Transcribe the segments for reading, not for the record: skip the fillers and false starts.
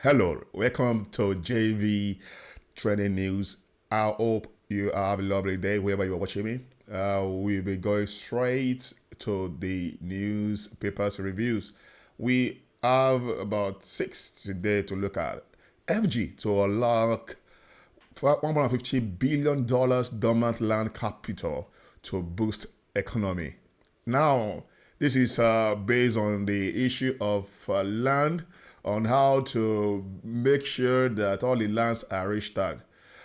Hello, welcome to JV Trending News. I hope you have a lovely day wherever you're watching me. We'll be going straight to the newspapers reviews. We have about 6 today to look at. FG to unlock $150 billion dormant land capital to boost economy. Now, this is based on the issue of land, on how to make sure that all the lands are registered.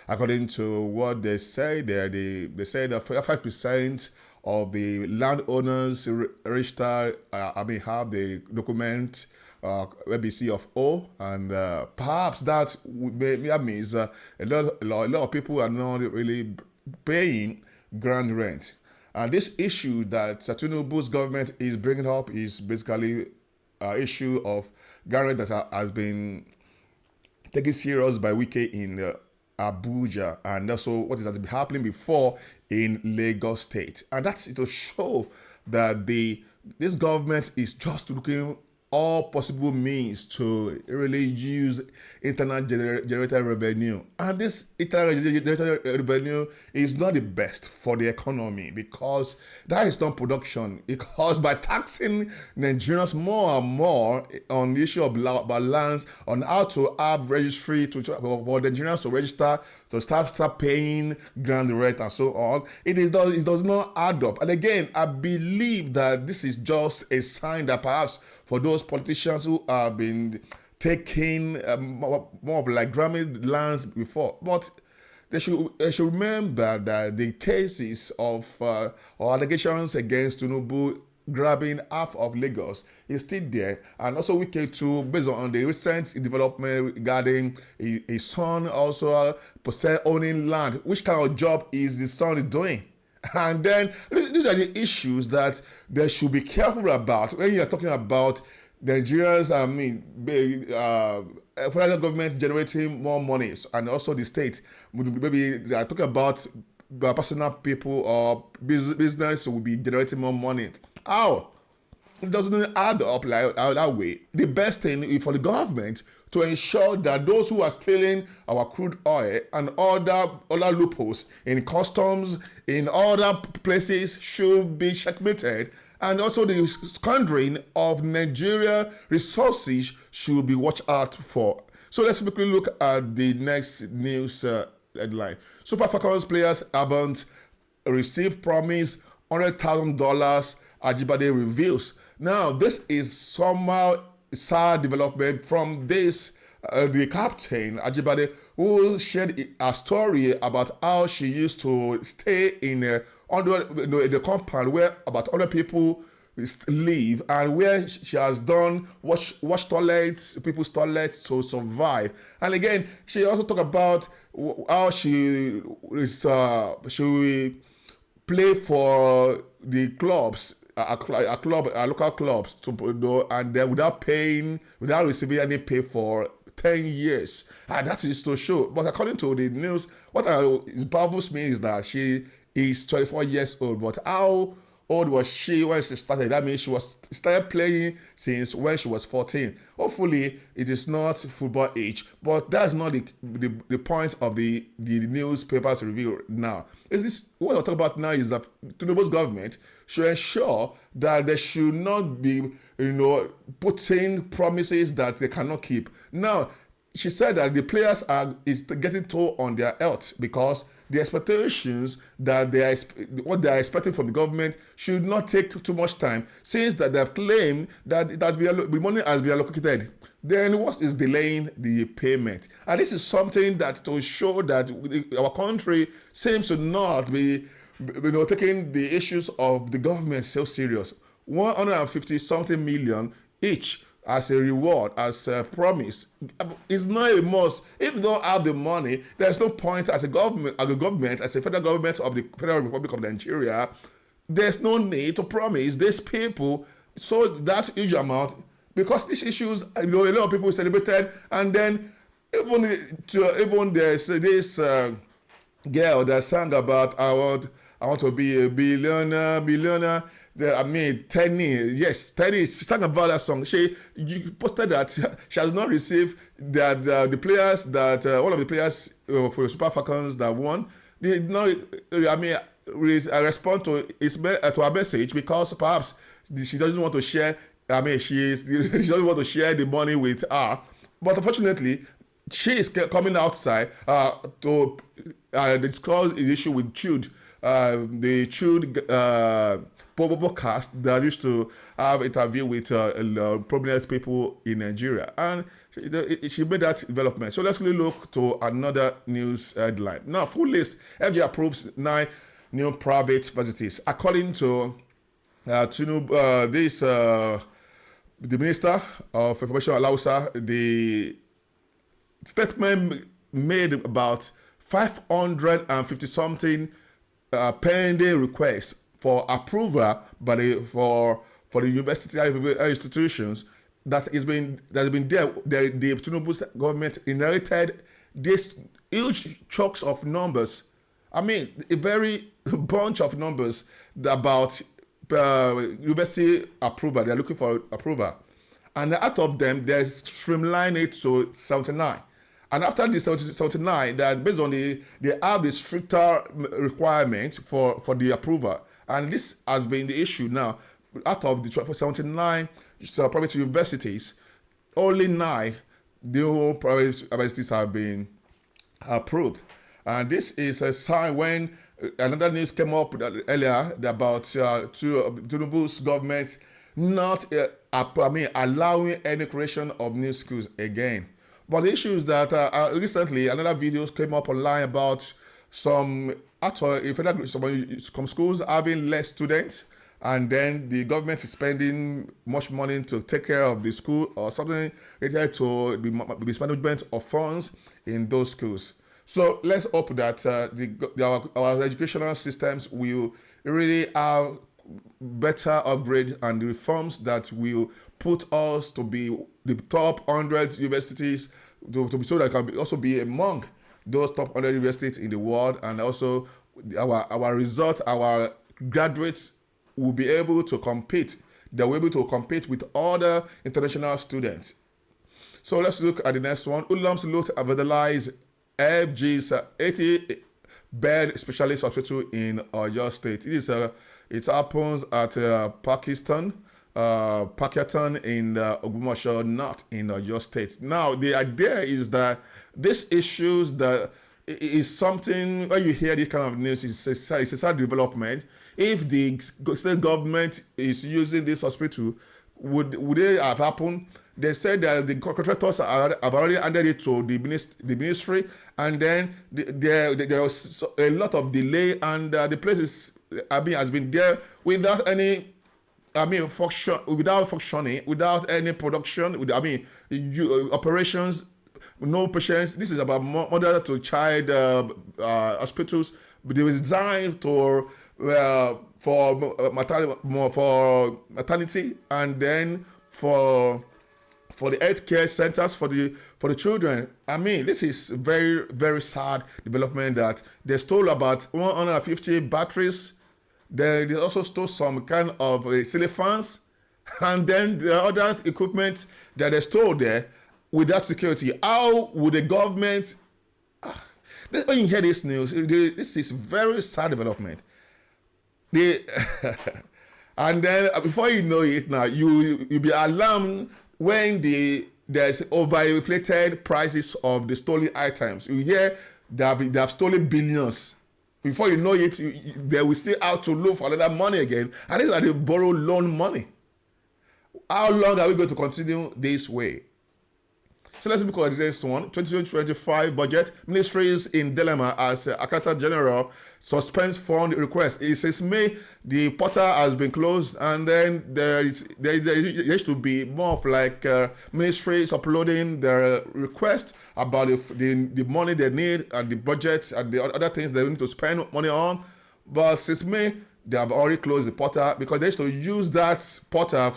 According to what they say there, they say that 5% of the landowners registered, have the document ABC of O, and perhaps that means a lot of people are not really paying ground rent. And this issue that Tinubu's government is bringing up is basically issue of ground rent that has been taken serious by Wike in Abuja, and also what has been happening before in Lagos State. And that's to show that this government is just looking all possible means to really use internal generated revenue. And this internal generated revenue is not the best for the economy, because that is not production. Because by taxing Nigerians more and more on the issue of balance, on how to have registry for Nigerians to register, to start paying ground rent and so on, it does not add up. And again, I believe that this is just a sign that perhaps for those politicians who have been taking more of like Grammy lands before, but they should remember that the cases of or allegations against Tinubu grabbing half of Lagos is still there, and also Wike too, based on the recent development regarding his son also owning land. Which kind of job is the son doing? And then these are the issues that they should be careful about when you are talking about Nigerians. Federal government generating more money, and also the state. Maybe they are talking about personal people or business will be generating more money. How? It doesn't add up like that way. The best thing is for the government to ensure that those who are stealing our crude oil and other loopholes in customs, in other places, should be checkmated. And also the squandering of Nigeria resources should be watched out for. So let's quickly look at the next news headline. Super Falcons players haven't received promise $100,000, Ajibade reveals. Now, this is somehow sad development from this the captain Ajibade, who shared a story about how she used to stay in the compound where about other people live, and where she has done wash toilets, people's toilets to survive. And again, she also talked about how she play for the clubs, local clubs, and then without receiving any pay for 10 years. And that is to show. But according to the news, what baffles me is that she is 24 years old. But how old was she when she started? That means she started playing since when she was 14. Hopefully, it is not football age. But that's not the point of the newspapers review now. Is this what I'm talking about now? Is that Tinubu's government should ensure that they should not be, putting promises that they cannot keep. Now, she said that the players is getting toll on their health, because the expectations that what they are expecting from the government should not take too much time, since that they have claimed that the money has been allocated. Then what is delaying the payment? And this is something that to show that our country seems to not be taking the issues of the government so serious. 150 something million each as a reward, as a promise, is not a must. If you don't have the money, there's no point as a government, as a federal government of the Federal Republic of Nigeria. There's no need to promise these people so that huge amount, because these issues, a lot of people celebrated, and then even there's this girl that sang about I want to be a billionaire. Tenny, yes, Tenny, she's talking about that song. You posted that she has not received that the players that one of the players for the Super Falcons that won did not. Respond to to her message because perhaps she doesn't want to share. She doesn't want to share the money with her. But unfortunately, she is coming outside to discuss the issue with Chud, the Chud podcast that used to have interview with prominent people in Nigeria, and she made that development. So let's really look to another news headline. Now, full list: FG approves 9 new private varsities, according to Tinubu. The Minister of Information Alausa, the statement made about 550 something pending requests for approval for the university institutions that has been there. The Tinubu government inherited these huge chunks of numbers. A very bunch of numbers about university approval. They're looking for approval, and out of them they streamline it to 79, and after the 79, that based on they have the stricter requirements for the approval, and this has been the issue now. Out of the 79 private universities, only 9 new private universities have been approved, and this is a sign when another news came up earlier about Tinubu's government not allowing any creation of new schools again. But the issue is that recently another videos came up online about some schools having less students, and then the government is spending much money to take care of the school or something related to the mismanagement of funds in those schools. So let's hope that our educational systems will really have better upgrades and reforms that will put us to be the top 100 universities, so that can also be among those top 100 universities in the world, and also our results, our graduates will be able to compete. They will be able to compete with other international students. So let's look at the next one. Hoodlums looked at vandalise FG's 80-bed specialist hospital in Oyo State. It happens at Pakistan in Ogbomoso, not in Oyo State. Now, the idea is that this issues that is something when you hear this kind of news, it's a sad development. If the state government is using this hospital, would it have happened? They said that the contractors have already handed it to the ministry, and then there was a lot of delay, and the place has been there without any without functioning, without any production. Operations, no patients. This is about mother to child hospitals. They were designed for maternity, and then for the healthcare centers for the children. This is very, very sad development that they stole about 150 batteries. They also stole some kind of ceiling fans, and then the other equipment that they stole there without security. How would the government? When you hear this news, this is very sad development. And then before you know it, now you'll be alarmed when there's overinflated prices of the stolen items. You hear they have stolen billions. Before you know it, they will still out to look for another money again. And these are the borrowed loan money. How long are we going to continue this way? So let's look at the next one. 2025 budget. Ministries in dilemma as Accountant General suspends fund request. It says May the portal has been closed, and then there used to be more of like ministries uploading their request about the money they need and the budget and the other things they need to spend money on. But since May, they have already closed the portal because they used to use that portal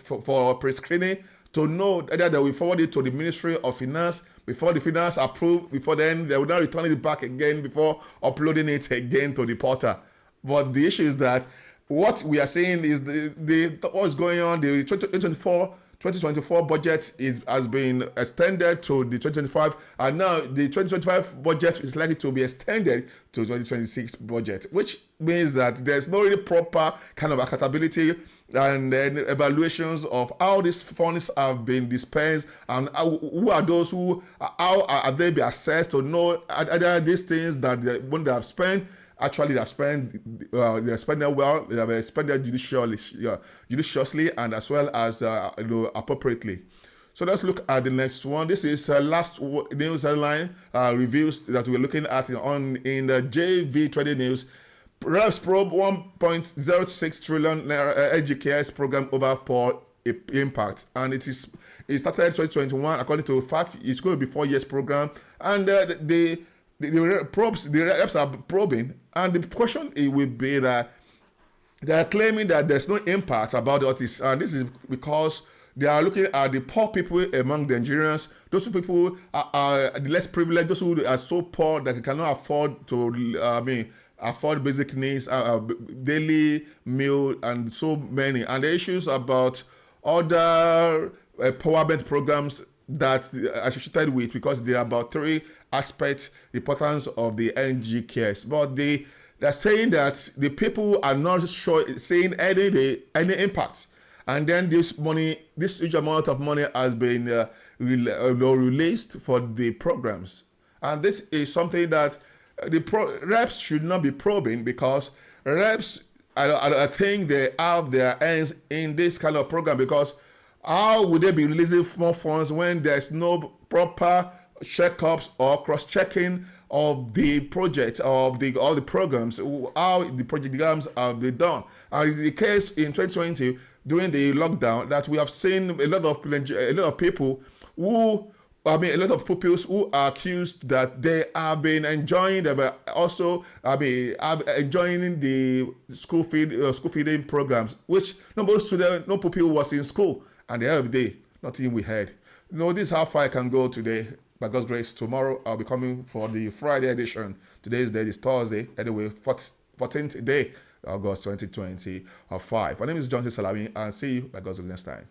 for pre-screening, to know either they will forward it to the Ministry of Finance before the finance approve, before then they will not return it back again before uploading it again to the portal. But the issue is that what we are saying is the what's going on. The 2024 budget has been extended to the 2025, and now the 2025 budget is likely to be extended to 2026 budget, which means that there's no really proper kind of accountability and then evaluations of how these funds have been dispensed, and who are those who, how are they be assessed to know either these things that when they have spent, actually they have spent them well, they have spent them judiciously, and as well as appropriately. So let's look at the next one. This is last news headline reviews that we're looking at in the JV Trading News. Reps probe 1.06 trillion naira LGKS program over poor impact, and it started 2021 according to it's going to be 4 years program, and the reps are probing, and the question it will be that they are claiming that there's no impact about what is, and this is because they are looking at the poor people among the Nigerians. Those people are the less privileged, those who are so poor that they cannot afford to afford basic needs, daily meal, and so many. And the issues about other empowerment programs that are associated with, because there are about 3 aspects, the importance of the NGKS. But they're saying that the people are not seeing any impact. And then this huge amount of money has been released for the programs. And this is something that reps should not be probing, because reps, I think they have their hands in this kind of program, because how would they be releasing more funds when there's no proper checkups or cross-checking of the project, of all the programs, how the programs have been done? And it's the case in 2020 during the lockdown that we have seen a lot of people who, a lot of pupils who are accused that they have been enjoying, enjoying the school feeding programs, which no pupil was in school, and at the end of the day, nothing we heard. This is how far I can go today. By God's grace, tomorrow I'll be coming for the Friday edition. Today's date is Thursday. Anyway, 14th day, August 2025. My name is Johnson Salami, and see you by God's grace next time.